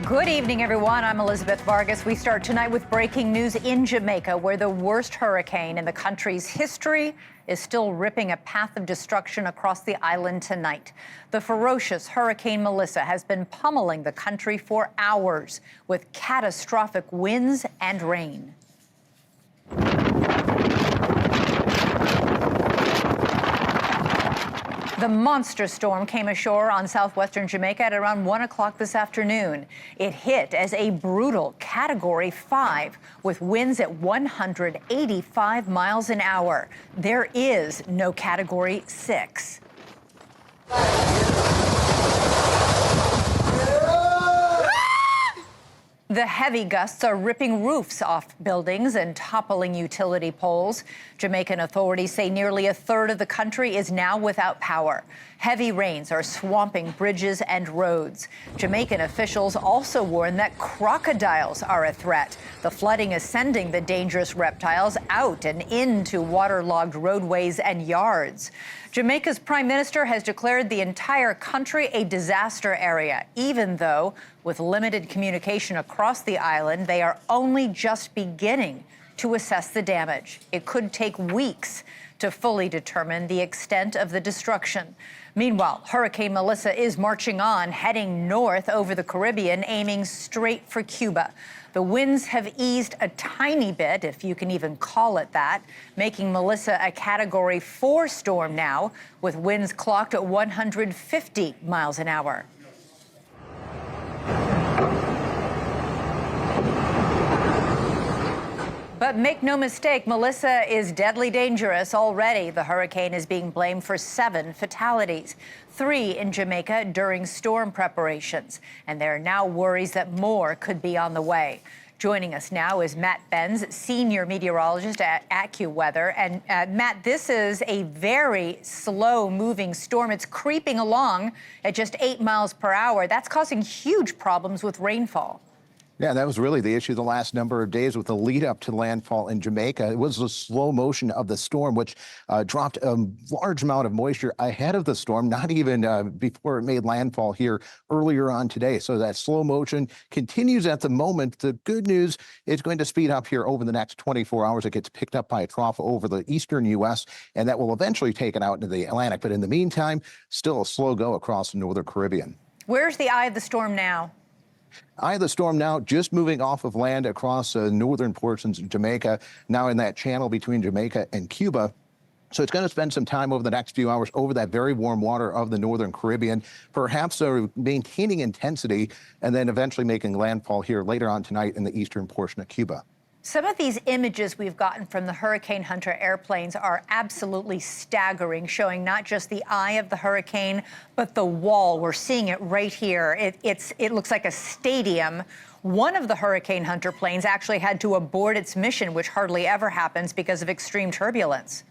Good evening, everyone. I'm Elizabeth Vargas. We start tonight with breaking news in Jamaica, where the worst hurricane in the country's history is still ripping a path of destruction across the island tonight. The ferocious Hurricane Melissa has been pummeling the country for hours with catastrophic winds and rain. The monster storm came ashore on southwestern Jamaica at around 1 o'clock this afternoon. It hit as a brutal Category 5 with winds at 185 miles an hour. There is no Category 6. The heavy gusts are ripping roofs off buildings and toppling utility poles. Jamaican authorities say nearly a third of the country is now without power. Heavy rains are swamping bridges and roads. Jamaican officials also warn that crocodiles are a threat. The flooding is sending the dangerous reptiles out and into waterlogged roadways and yards. Jamaica's prime minister has declared the entire country a disaster area, even though, with limited communication across the island, they are only just beginning to assess the damage. It could take weeks to fully determine the extent of the destruction. Meanwhile, Hurricane Melissa is marching on, heading north over the Caribbean, aiming straight for Cuba. The winds have eased a tiny bit, if you can even call it that, making Melissa a Category 4 storm now, with winds clocked at 150 miles an hour. But make no mistake, Melissa is deadly dangerous already. The hurricane is being blamed for 7 fatalities, 3 in Jamaica during storm preparations. And there are now worries that more could be on the way. Joining us now is Matt Benz, senior meteorologist at AccuWeather. And Matt, this is a very slow-moving storm. It's creeping along at just 8 miles per hour. That's causing huge problems with rainfall. Yeah, that was really the issue the last number of days with the lead up to landfall in Jamaica. It was the slow motion of the storm, which dropped a large amount of moisture ahead of the storm, not even before it made landfall here earlier on today. So that slow motion continues at the moment. The good news is going to speed up here over the next 24 hours. It gets picked up by a trough over the eastern U.S., and that will eventually take it out into the Atlantic. But in the meantime, still a slow go across the northern Caribbean. Where's the eye of the storm now? Eye of the storm now just moving off of land across northern portions of Jamaica, now in that channel between Jamaica and Cuba. So it's going to spend some time over the next few hours over that very warm water of the northern Caribbean, perhaps maintaining intensity and then eventually making landfall here later on tonight in the eastern portion of Cuba. Some of these images we've gotten from the Hurricane Hunter airplanes are absolutely staggering, showing not just the eye of the hurricane, but the wall. We're seeing it right here. It looks like a stadium. One of the Hurricane Hunter planes actually had to abort its mission, which hardly ever happens because of extreme turbulence.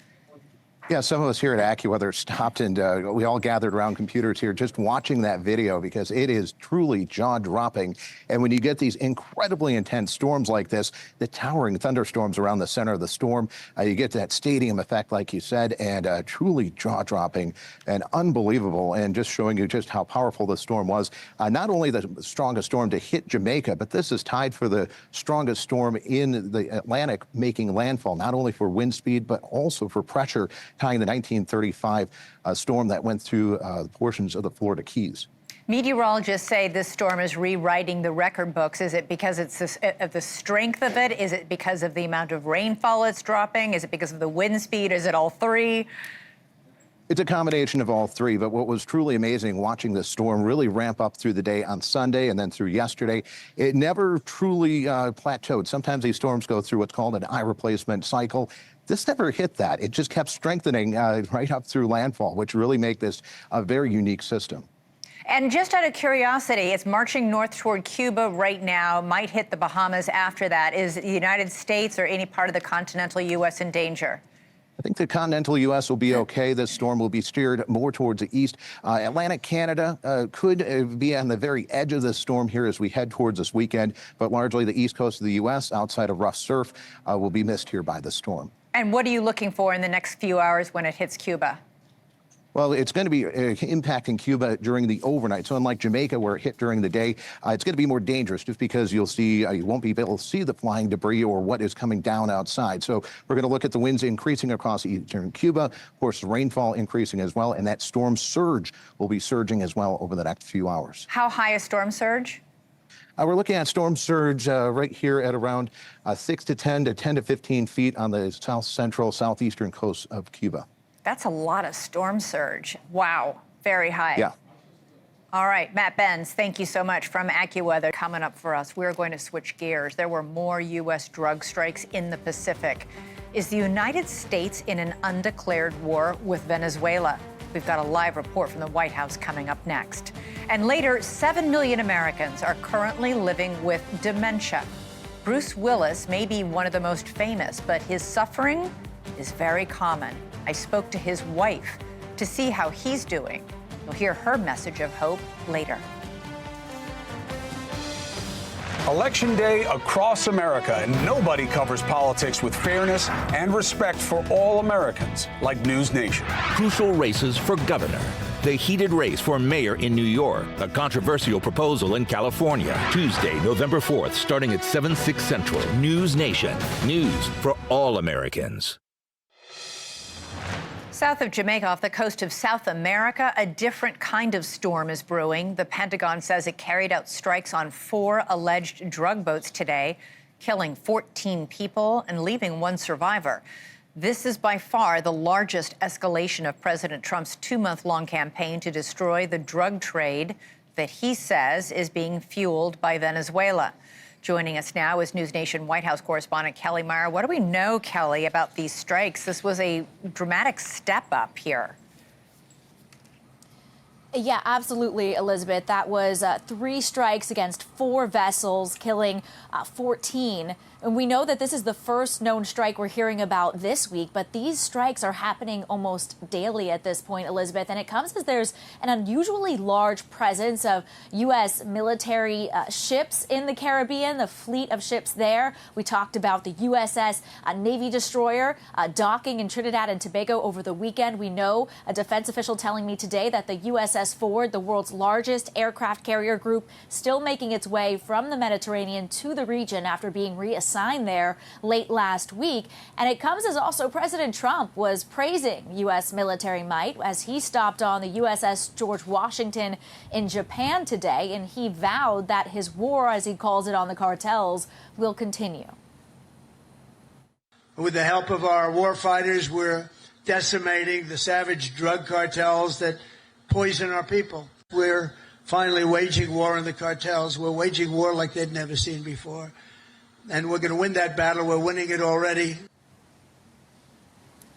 Yeah, some of us here at AccuWeather stopped and we all gathered around computers here just watching that video because it is truly jaw-dropping. And when you get these incredibly intense storms like this, the towering thunderstorms around the center of the storm, you get that stadium effect, like you said, and truly jaw-dropping and unbelievable, and just showing you just how powerful the storm was. Not only the strongest storm to hit Jamaica, but this is tied for the strongest storm in the Atlantic making landfall, not only for wind speed, but also for pressure, tying the 1935 storm that went through portions of the Florida Keys. Meteorologists say this storm is rewriting the record books. Is it because it's the strength of it? Is it because of the amount of rainfall it's dropping? Is it because of the wind speed? Is it all three? It's a combination of all three, but what was truly amazing watching this storm really ramp up through the day on Sunday and then through yesterday, it never truly plateaued. Sometimes these storms go through what's called an eye replacement cycle. This never hit that. It just kept strengthening right up through landfall, which really make this a very unique system. And just out of curiosity, it's marching north toward Cuba right now, might hit the Bahamas after that. Is the United States or any part of the continental U.S. in danger? I think the continental U.S. will be okay. This storm will be steered more towards the east. Atlantic Canada could be on the very edge of this storm here as we head towards this weekend, but largely the east coast of the U.S. outside of rough surf will be missed here by the storm. And what are you looking for in the next few hours when it hits Cuba? Well, it's going to be impacting Cuba during the overnight. So unlike Jamaica, where it hit during the day, it's going to be more dangerous just because you'll see, you won't be able to see the flying debris or what is coming down outside. So we're going to look at the winds increasing across eastern Cuba. Of course, the rainfall increasing as well. And that storm surge will be surging as well over the next few hours. How high is storm surge? We're looking at storm surge right here at around 6 to 10 to 10 to 15 feet on the south central, southeastern coast of Cuba. That's a lot of storm surge. Wow, very high. Yeah. All right, Matt Benz, thank you so much from AccuWeather. Coming up for us, we're going to switch gears. There were more U.S. drug strikes in the Pacific. Is the United States in an undeclared war with Venezuela? We've got a live report from the White House coming up next. And later, 7 million Americans are currently living with dementia. Bruce Willis may be one of the most famous, but his suffering is very common. I spoke to his wife to see how he's doing. You'll hear her message of hope later. Election day across America, and nobody covers politics with fairness and respect for all Americans like NewsNation. Crucial races for governor. The heated race for mayor in New York. A controversial proposal in California. Tuesday, November 4th, starting at 7/6 Central. NewsNation. News for all Americans. South of Jamaica, off the coast of South America, a different kind of storm is brewing. The Pentagon says it carried out strikes on 4 alleged drug boats today, killing 14 people and leaving 1 survivor. This is by far the largest escalation of President Trump's 2-month-long campaign to destroy the drug trade that he says is being fueled by Venezuela. Joining us now is NewsNation White House correspondent Kelly Meyer. What do we know, Kelly, about these strikes? This was a dramatic step up here. Yeah, absolutely, Elizabeth. That was 3 strikes against 4 vessels, killing 14. And we know that this is the first known strike we're hearing about this week, but these strikes are happening almost daily at this point, Elizabeth. And it comes because there's an unusually large presence of U.S. military ships in the Caribbean, the fleet of ships there. We talked about the USS Navy destroyer docking in Trinidad and Tobago over the weekend. We know a defense official telling me today that the USS Ford, the world's largest aircraft carrier group, still making its way from the Mediterranean to the region after being reassigned there late last week. And it comes as also President Trump was praising U.S. military might as he stopped on the USS George Washington in Japan today, and he vowed that his war, as he calls it, on the cartels will continue. With the help of our war fighters, we're decimating the savage drug cartels that poison our people. We're finally waging war on the cartels. We're waging war like they'd never seen before. And we're going to win that battle. We're winning it already.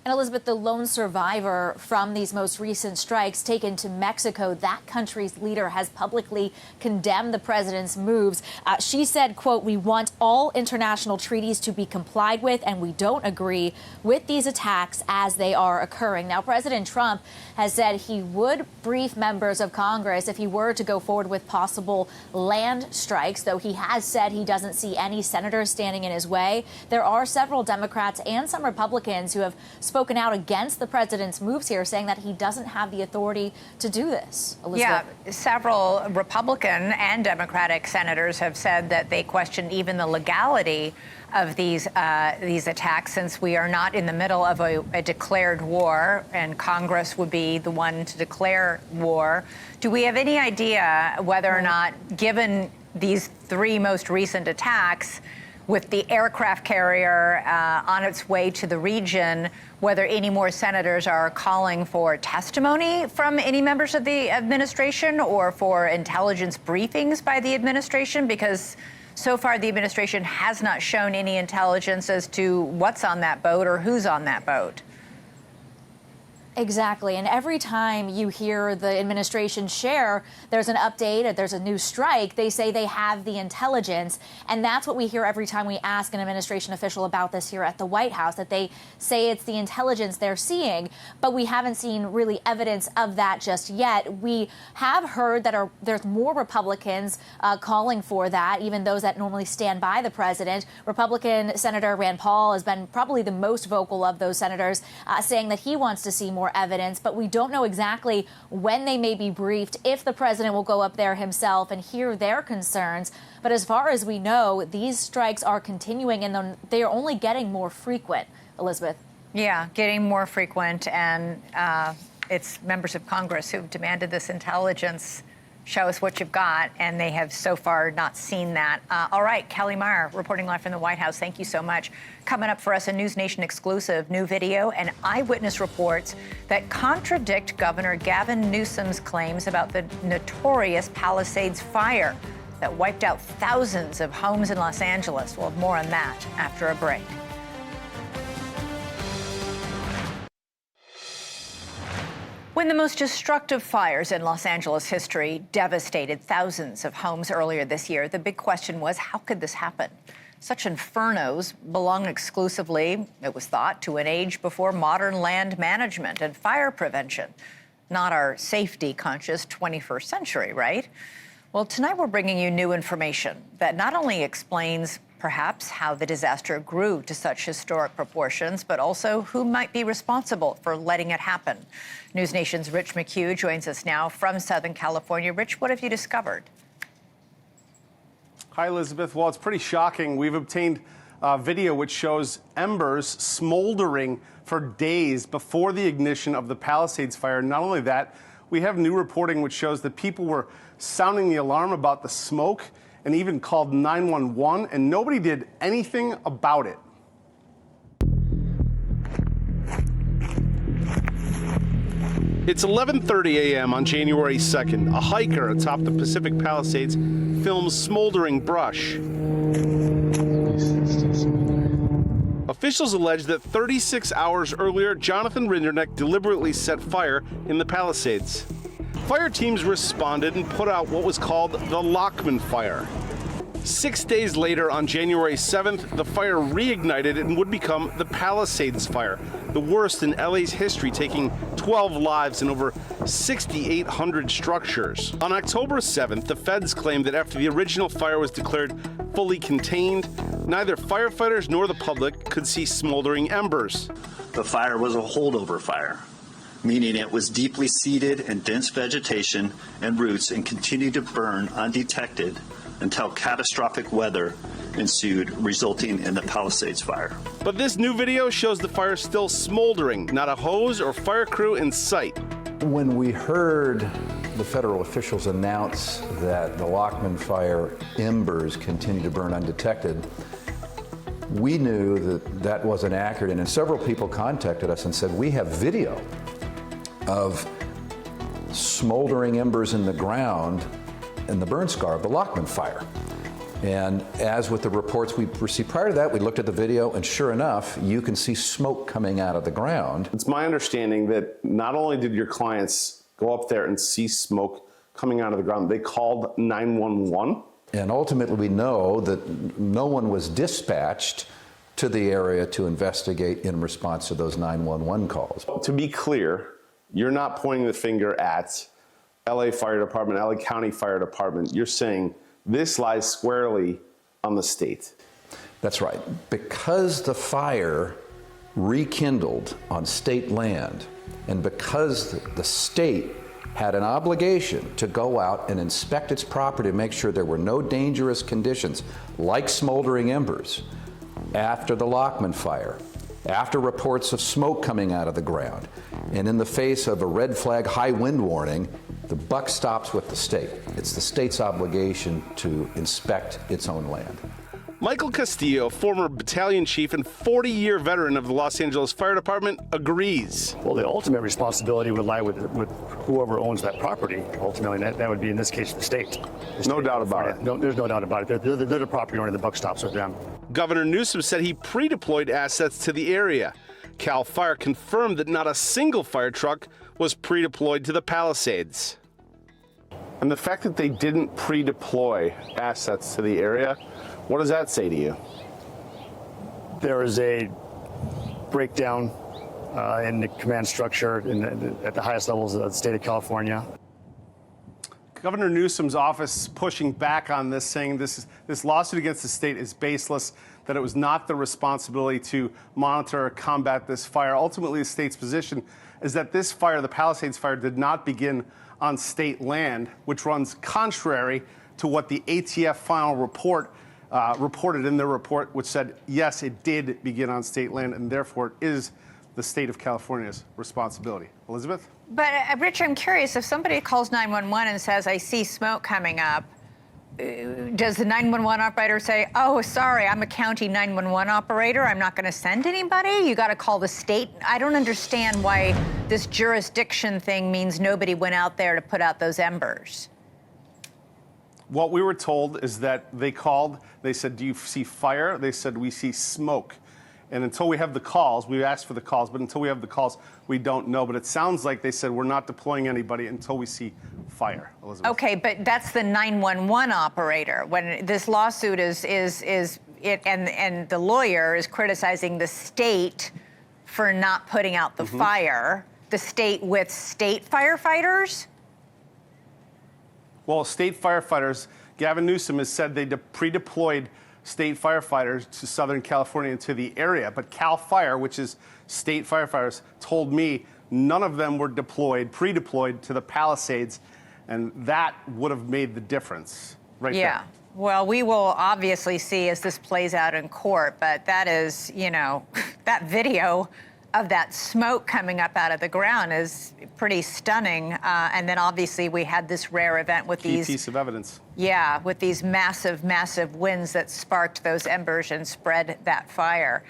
And Elizabeth, the lone survivor from these most recent strikes taken to Mexico, that country's leader has publicly condemned the president's moves. She said, quote, "We want all international treaties to be complied with, and we don't agree with these attacks as they are occurring." Now, President Trump has said he would brief members of Congress if he were to go forward with possible land strikes, though he has said he doesn't see any senators standing in his way. There are several Democrats and some Republicans who have spoken out against the president's moves here, saying that he doesn't have the authority to do this. Elizabeth. Yeah, several Republican and Democratic senators have said that they question even the legality of these attacks, since we are not in the middle of a declared war, and Congress would be the one to declare war. Do we have any idea whether or not, given these 3 most recent attacks, with the aircraft carrier on its way to the region, whether any more senators are calling for testimony from any members of the administration or for intelligence briefings by the administration? Because so far the administration has not shown any intelligence as to what's on that boat or who's on that boat. Exactly. And every time you hear the administration share there's an update, or there's a new strike, they say they have the intelligence. And that's what we hear every time we ask an administration official about this here at the White House, that they say it's the intelligence they're seeing. But we haven't seen really evidence of that just yet. We have heard that there's more Republicans calling for that, even those that normally stand by the president. Republican Senator Rand Paul has been probably the most vocal of those senators, saying that he wants to see more more evidence, but we don't know exactly when they may be briefed, if the president will go up there himself and hear their concerns. But as far as we know, these strikes are continuing and they are only getting more frequent. Elizabeth. Yeah, getting more frequent, and it's members of Congress who've demanded this intelligence. Show us what you've got, and they have so far not seen that. All right, Kelly Meyer, reporting live from the White House. Thank you so much. Coming up for us, a NewsNation exclusive, new video and eyewitness reports that contradict Governor Gavin Newsom's claims about the notorious Palisades fire that wiped out thousands of homes in Los Angeles. We'll have more on that after a break. When the most destructive fires in Los Angeles history devastated thousands of homes earlier this year, the big question was, how could this happen? Such infernos belong exclusively, it was thought, to an age before modern land management and fire prevention, not our safety-conscious 21st century, right? Well, tonight we're bringing you new information that not only explains perhaps how the disaster grew to such historic proportions, but also who might be responsible for letting it happen. NewsNation's Rich McHugh joins us now from Southern California. Rich, what have you discovered? Hi, Elizabeth. Well, it's pretty shocking. We've obtained video which shows embers smoldering for days before the ignition of the Palisades fire. Not only that, we have new reporting which shows that people were sounding the alarm about the smoke and even called 911, and nobody did anything about it. It's 11:30 a.m. on January 2nd. A hiker atop the Pacific Palisades films smoldering brush. Officials allege that 36 hours earlier, Jonathan Rinderneck deliberately set fire in the Palisades. Fire teams responded and put out what was called the Lockman Fire. 6 days later, on January 7th, the fire reignited and would become the Palisades Fire, the worst in LA's history, taking 12 lives and over 6,800 structures. On October 7th, the feds claimed that after the original fire was declared fully contained, neither firefighters nor the public could see smoldering embers. The fire was a holdover fire, meaning it was deeply seated in dense vegetation and roots and continued to burn undetected until catastrophic weather ensued, resulting in the Palisades fire. But this new video shows the fire still smoldering, not a hose or fire crew in sight. When we heard the federal officials announce that the Lockman fire embers continue to burn undetected, we knew that that wasn't accurate, and several people contacted us and said, we have video of smoldering embers in the ground and the burn scar of the Lockman fire. And as with the reports we received prior to that, we looked at the video, and sure enough, you can see smoke coming out of the ground. It's my understanding that not only did your clients go up there and see smoke coming out of the ground, they called 911. And ultimately, we know that no one was dispatched to the area to investigate in response to those 911 calls. To be clear, you're not pointing the finger at LA Fire Department, LA County Fire Department. You're saying this lies squarely on the state. That's right. Because the fire rekindled on state land, and because the state had an obligation to go out and inspect its property to make sure there were no dangerous conditions, like smoldering embers, after the Lockman fire, after reports of smoke coming out of the ground, and in the face of a red flag high wind warning, the buck stops with the state. It's the state's obligation to inspect its own land. Michael Castillo, former battalion chief and 40-year veteran of the Los Angeles Fire Department, agrees. Well, the ultimate responsibility would lie with whoever owns that property. Ultimately, that would be, in this case, the state. No doubt about it. No, there's no doubt about it. They're the property owner. The buck stops with them. Governor Newsom said he pre-deployed assets to the area. Cal Fire confirmed that not a single fire truck was pre-deployed to the Palisades. And the fact that they didn't pre-deploy assets to the area, what does that say to you? There is a breakdown in the command structure at the highest levels of the state of California. Governor Newsom's office pushing back on this, saying this lawsuit against the state is baseless, that it was not the responsibility to monitor or combat this fire. Ultimately, the state's position is that this fire, the Palisades fire, did not begin on state land, which runs contrary to what the ATF final report reported in their report, which said, yes, it did begin on state land, and therefore it is the state of California's responsibility. Elizabeth? But, Rich, I'm curious, if somebody calls 911 and says, I see smoke coming up, does the 911 operator say, oh, sorry, I'm a county 911 operator, I'm not going to send anybody? You got to call the state? I don't understand why this jurisdiction thing means nobody went out there to put out those embers. What we were told is that they called, they said, do you see fire? They said, we see smoke. And until we have the calls, we asked for the calls, but until we have the calls, we don't know. But it sounds like they said we're not deploying anybody until we see fire, Elizabeth. Okay, but that's the 911 operator. When this lawsuit and the lawyer is criticizing the state for not putting out the fire, the state with state firefighters? Well, state firefighters, Gavin Newsom has said they pre-deployed state firefighters to Southern California into the area. But CAL FIRE, which is state firefighters, told me none of them were pre-deployed to the Palisades, and that would have made the difference right there. Yeah. Well, we will obviously see as this plays out in court, but that is, that video of that smoke coming up out of the ground is pretty stunning. And then obviously we had this rare event with Key piece of evidence. Yeah, with these massive, massive winds that sparked those embers and spread that fire.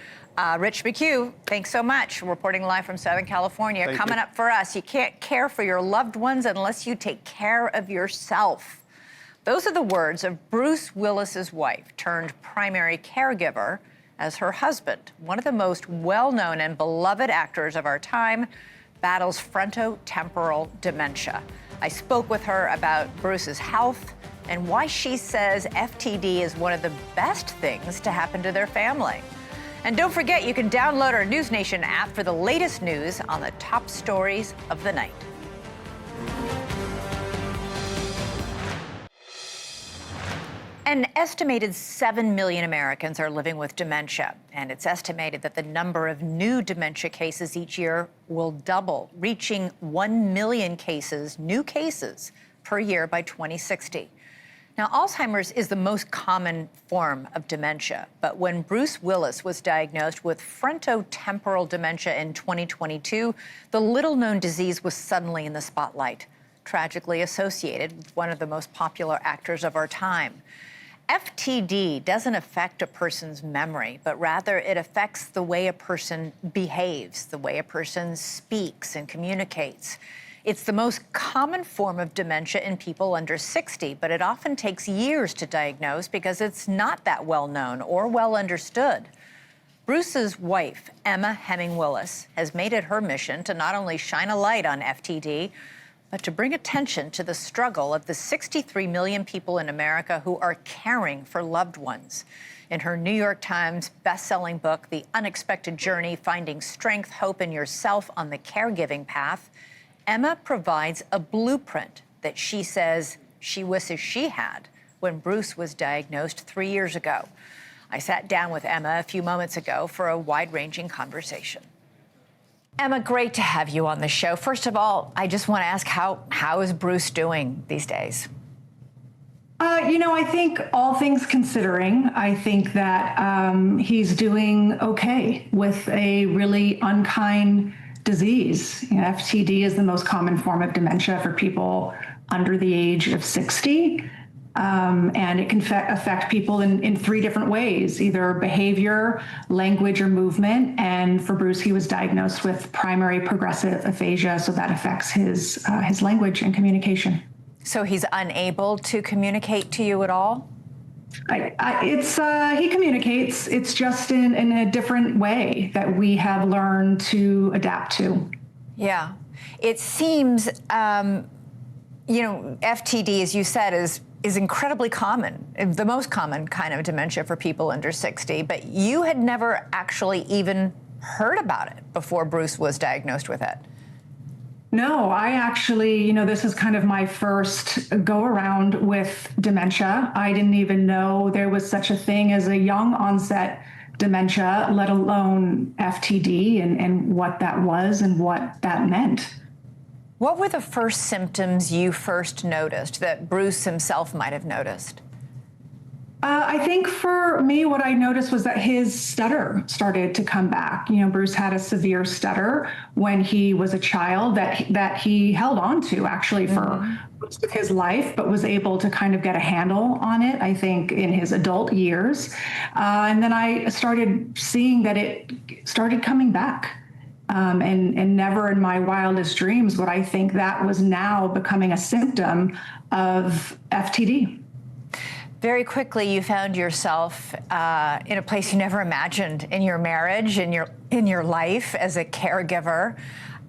Rich McHugh, thanks so much. Reporting live from Southern California. Coming up for us, you can't care for your loved ones unless you take care of yourself. Those are the words of Bruce Willis's wife turned primary caregiver as her husband, one of the most well-known and beloved actors of our time, battles frontotemporal dementia. I spoke with her about Bruce's health and why she says FTD is one of the best things to happen to their family. And don't forget, you can download our NewsNation app for the latest news on the top stories of the night. An estimated 7 million Americans are living with dementia, and it's estimated that the number of new dementia cases each year will double, reaching 1 million new cases per year by 2060. Now, Alzheimer's is the most common form of dementia, but when Bruce Willis was diagnosed with frontotemporal dementia in 2022, the little-known disease was suddenly in the spotlight, tragically associated with one of the most popular actors of our time. FTD doesn't affect a person's memory, but rather it affects the way a person behaves, the way a person speaks and communicates. It's the most common form of dementia in people under 60, but it often takes years to diagnose because it's not that well known or well understood. Bruce's wife, Emma Heming Willis, has made it her mission to not only shine a light on FTD, but to bring attention to the struggle of the 63 million people in America who are caring for loved ones. In her New York Times best-selling book, The Unexpected Journey, Finding Strength, Hope, and Yourself on the Caregiving Path, Emma provides a blueprint that she says she wishes she had when Bruce was diagnosed 3 years ago. I sat down with Emma a few moments ago for a wide-ranging conversation. Emma, great to have you on the show. First of all, I just want to ask, how is Bruce doing these days? I think all things considering, I think that he's doing okay with a really unkind disease. FTD is the most common form of dementia for people under the age of 60. And it can affect people in three different ways, either behavior, language, or movement. And for Bruce, he was diagnosed with primary progressive aphasia, so that affects his language and communication. So he's unable to communicate to you at all? He communicates. It's just in a different way that we have learned to adapt to. Yeah. It seems, FTD, as you said, is incredibly common, the most common kind of dementia for people under 60, but you had never actually even heard about it before Bruce was diagnosed with it. No, I actually, this is kind of my first go around with dementia. I didn't even know there was such a thing as a young onset dementia, let alone FTD, and what that was and what that meant. What were the first symptoms you first noticed that Bruce himself might have noticed? I think for me, what I noticed was that his stutter started to come back. Bruce had a severe stutter when he was a child that he held on to actually for most of his life, but was able to kind of get a handle on it, I think, in his adult years. And then I started seeing that it started coming back. And never in my wildest dreams would I think that was now becoming a symptom of FTD. Very quickly, you found yourself in a place you never imagined in your marriage, in your life as a caregiver.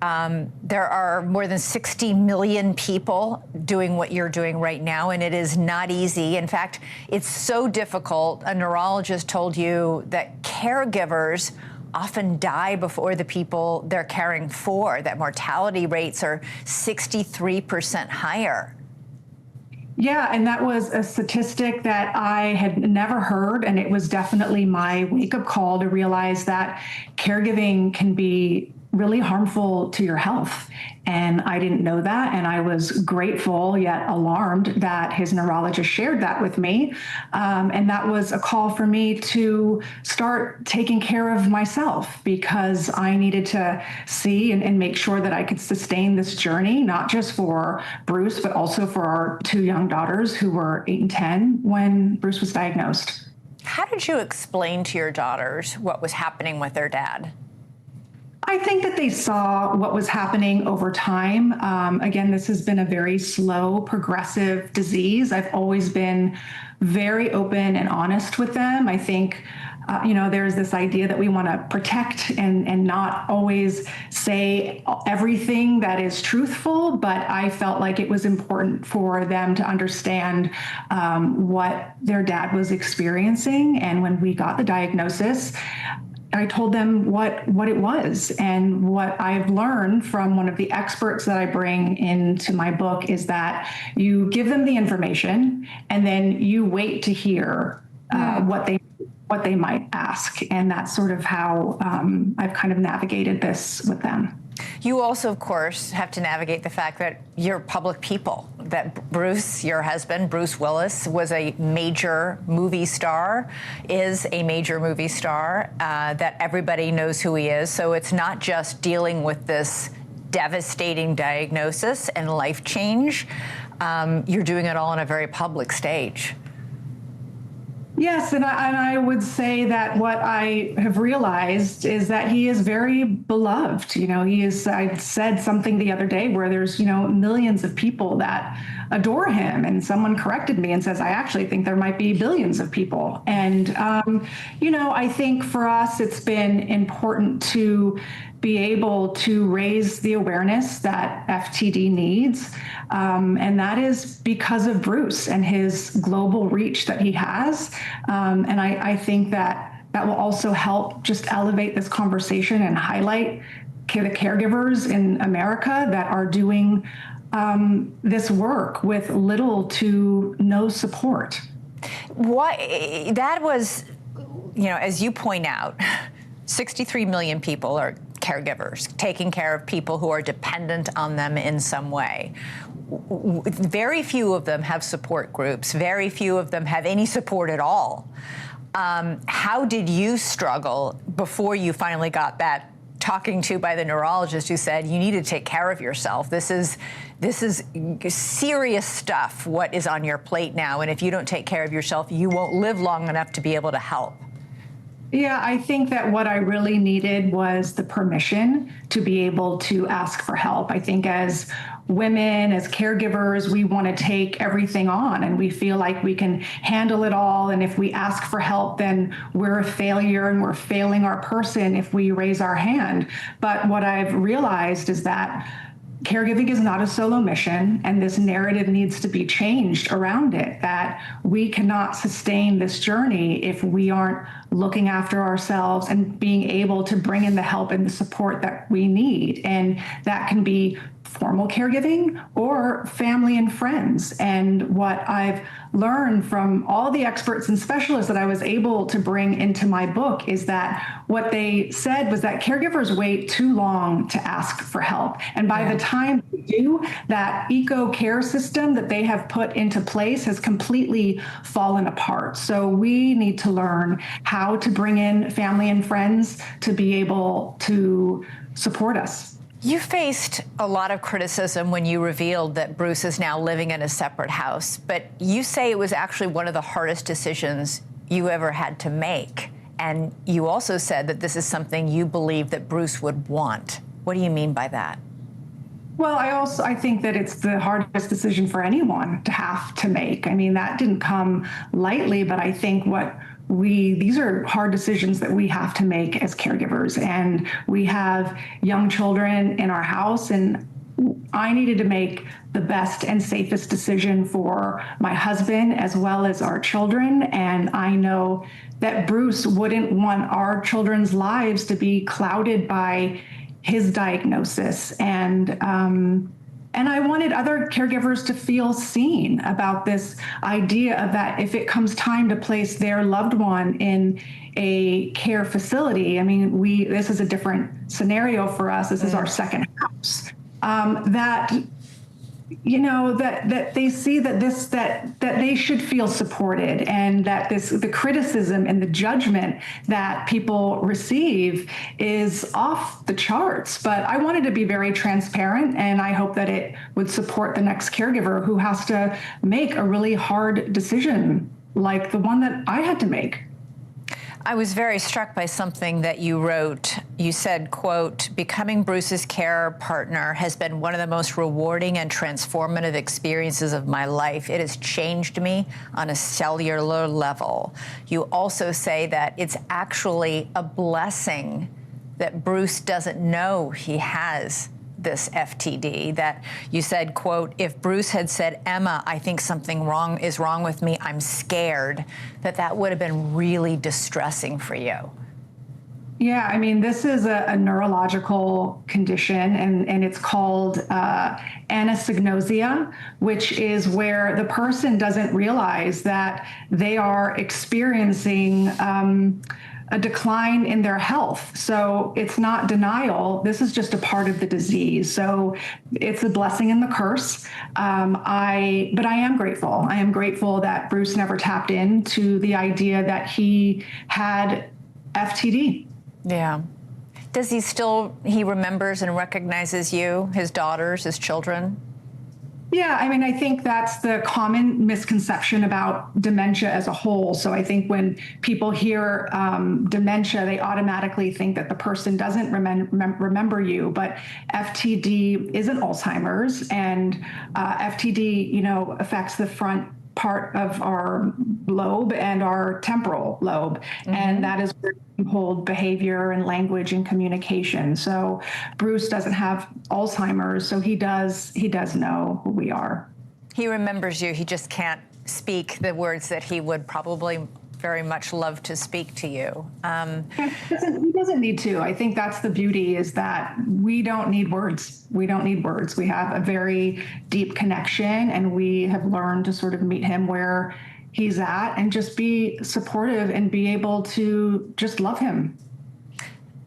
There are more than 60 million people doing what you're doing right now, and it is not easy. In fact, it's so difficult. A neurologist told you that caregivers often die before the people they're caring for, that mortality rates are 63% higher. Yeah, and that was a statistic that I had never heard, and it was definitely my wake-up call to realize that caregiving can be really harmful to your health. And I didn't know that, and I was grateful yet alarmed that his neurologist shared that with me. And that was a call for me to start taking care of myself, because I needed to see and make sure that I could sustain this journey, not just for Bruce, but also for our two young daughters who were 8 and 10 when Bruce was diagnosed. How did you explain to your daughters what was happening with their dad? I think that they saw what was happening over time. Again, this has been a very slow, progressive disease. I've always been very open and honest with them. I think, there's this idea that we want to protect and not always say everything that is truthful, but I felt like it was important for them to understand what their dad was experiencing. And when we got the diagnosis, I told them what it was. And what I've learned from one of the experts that I bring into my book is that you give them the information and then you wait to hear what they might ask. And that's sort of how I've kind of navigated this with them. You also, of course, have to navigate the fact that you're public people, that Bruce, your husband, Bruce Willis, was a major movie star, is a major movie star, that everybody knows who he is. So it's not just dealing with this devastating diagnosis and life change. You're doing it all on a very public stage. Yes, and I would say that what I have realized is that he is very beloved. I said something the other day where there's, millions of people that adore him, and someone corrected me and says, I actually think there might be billions of people. And, I think for us, it's been important to be able to raise the awareness that FTD needs. And that is because of Bruce and his global reach that he has. And I think that will also help just elevate this conversation and highlight the caregivers in America that are doing this work with little to no support. That was, as you point out, 63 million people are caregivers, taking care of people who are dependent on them in some way. Very few of them have support groups. Very few of them have any support at all. How did you struggle before you finally got that talking to by the neurologist who said you need to take care of yourself? This is serious stuff, what is on your plate now, and if you don't take care of yourself, you won't live long enough to be able to help. Yeah, I think that what I really needed was the permission to be able to ask for help. I think as women, as caregivers, we want to take everything on and we feel like we can handle it all. And if we ask for help, then we're a failure and we're failing our person if we raise our hand. But what I've realized is that caregiving is not a solo mission, and this narrative needs to be changed around it, that we cannot sustain this journey if we aren't looking after ourselves and being able to bring in the help and the support that we need. And that can be formal caregiving or family and friends. And what I've learned from all the experts and specialists that I was able to bring into my book is that what they said was that caregivers wait too long to ask for help. And by the time they do, that eco care system that they have put into place has completely fallen apart. So we need to learn how to bring in family and friends to be able to support us. You faced a lot of criticism when you revealed that Bruce is now living in a separate house, but you say it was actually one of the hardest decisions you ever had to make. And you also said that this is something you believe that Bruce would want. What do you mean by that? Well, I think that it's the hardest decision for anyone to have to make. I mean, that didn't come lightly, but I think these are hard decisions that we have to make as caregivers. And we have young children in our house, and I needed to make the best and safest decision for my husband as well as our children. And I know that Bruce wouldn't want our children's lives to be clouded by his diagnosis. And I wanted other caregivers to feel seen about this idea of that if it comes time to place their loved one in a care facility, I mean, this is a different scenario for us. This is our second house. That they see that they should feel supported, and that the criticism and the judgment that people receive is off the charts. But I wanted to be very transparent, and I hope that it would support the next caregiver who has to make a really hard decision like the one that I had to make. I was very struck by something that you wrote. You said, quote, "Becoming Bruce's care partner has been one of the most rewarding and transformative experiences of my life. It has changed me on a cellular level." You also say that it's actually a blessing that Bruce doesn't know he has this FTD, that you said, quote, "If Bruce had said, 'Emma, I think something is wrong with me, I'm scared,' that would have been really distressing for you." Yeah, I mean, this is a neurological condition, and it's called anosognosia, which is where the person doesn't realize that they are experiencing a decline in their health. So it's not denial. This is just a part of the disease. So it's a blessing and the curse. But I am grateful. I am grateful that Bruce never tapped into the idea that he had FTD. Yeah. Does he remembers and recognizes you, his daughters, his children? Yeah, I mean, I think that's the common misconception about dementia as a whole. So I think when people hear dementia, they automatically think that the person doesn't remember you. But FTD isn't Alzheimer's, and FTD, affects the front part of our lobe and our temporal lobe. Mm-hmm. And that is where you hold behavior and language and communication. So Bruce doesn't have Alzheimer's, so he does know who we are. He remembers you. He just can't speak the words that he would probably very much love to speak to you. He doesn't need to. I think that's the beauty, is that we don't need words. We don't need words. We have a very deep connection, and we have learned to sort of meet him where he's at and just be supportive and be able to just love him.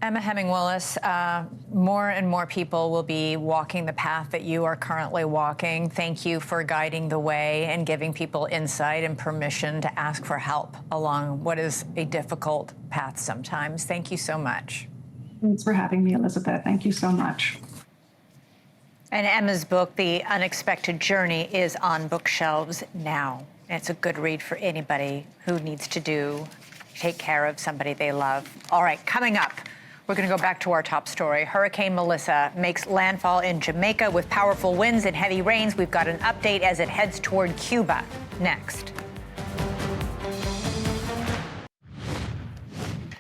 Emma Heming Willis, more and more people will be walking the path that you are currently walking. Thank you for guiding the way and giving people insight and permission to ask for help along what is a difficult path sometimes. Thank you so much. Thanks for having me, Elizabeth. Thank you so much. And Emma's book, The Unexpected Journey, is on bookshelves now. It's a good read for anybody who needs to take care of somebody they love. All right, coming up, we're going to go back to our top story. Hurricane Melissa makes landfall in Jamaica with powerful winds and heavy rains. We've got an update as it heads toward Cuba next.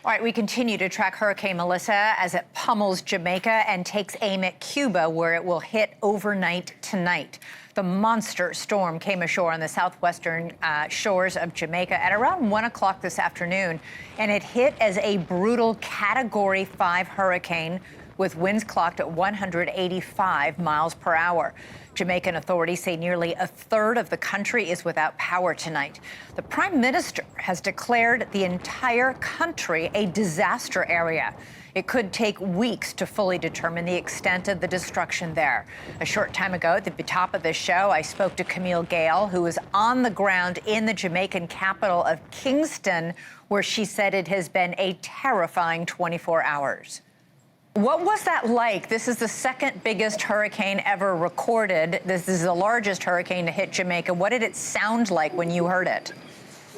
All right, we continue to track Hurricane Melissa as it pummels Jamaica and takes aim at Cuba, where it will hit overnight tonight. The monster storm came ashore on the southwestern shores of Jamaica at around 1 o'clock this afternoon, and it hit as a brutal Category 5 hurricane with winds clocked at 185 miles per hour. Jamaican authorities say nearly a third of the country is without power tonight. The Prime Minister has declared the entire country a disaster area. It could take weeks to fully determine the extent of the destruction there. A short time ago, at the top of this show, I spoke to Camille Gale, who is on the ground in the Jamaican capital of Kingston, where she said it has been a terrifying 24 hours. What was that like? This is the second biggest hurricane ever recorded. This is the largest hurricane to hit Jamaica. What did it sound like when you heard it?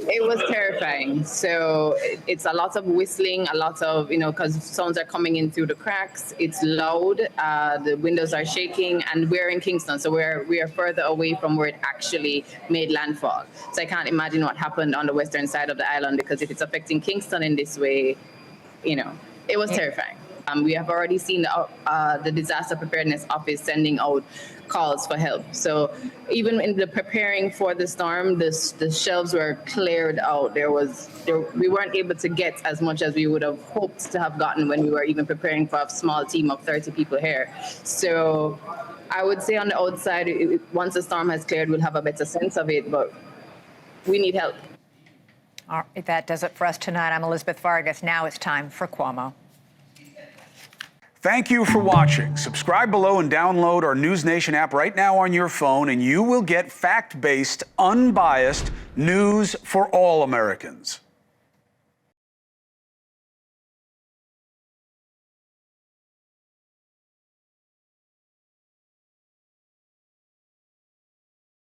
It was terrifying. So it's a lot of whistling, a lot of, because sounds are coming in through the cracks. It's loud. The windows are shaking, and we're in Kingston, so we are further away from where it actually made landfall. So I can't imagine what happened on the western side of the island, because if it's affecting Kingston in this way, it was terrifying. We have already seen the Disaster Preparedness Office sending out calls for help. So even in the preparing for the storm, the shelves were cleared out. We weren't able to get as much as we would have hoped to have gotten when we were even preparing for a small team of 30 people here. So I would say on the outside, once the storm has cleared, we'll have a better sense of it, but we need help. All right, that does it for us tonight. I'm Elizabeth Vargas. Now it's time for Cuomo. Thank you for watching. Subscribe below and download our NewsNation app right now on your phone, and you will get fact-based, unbiased news for all Americans.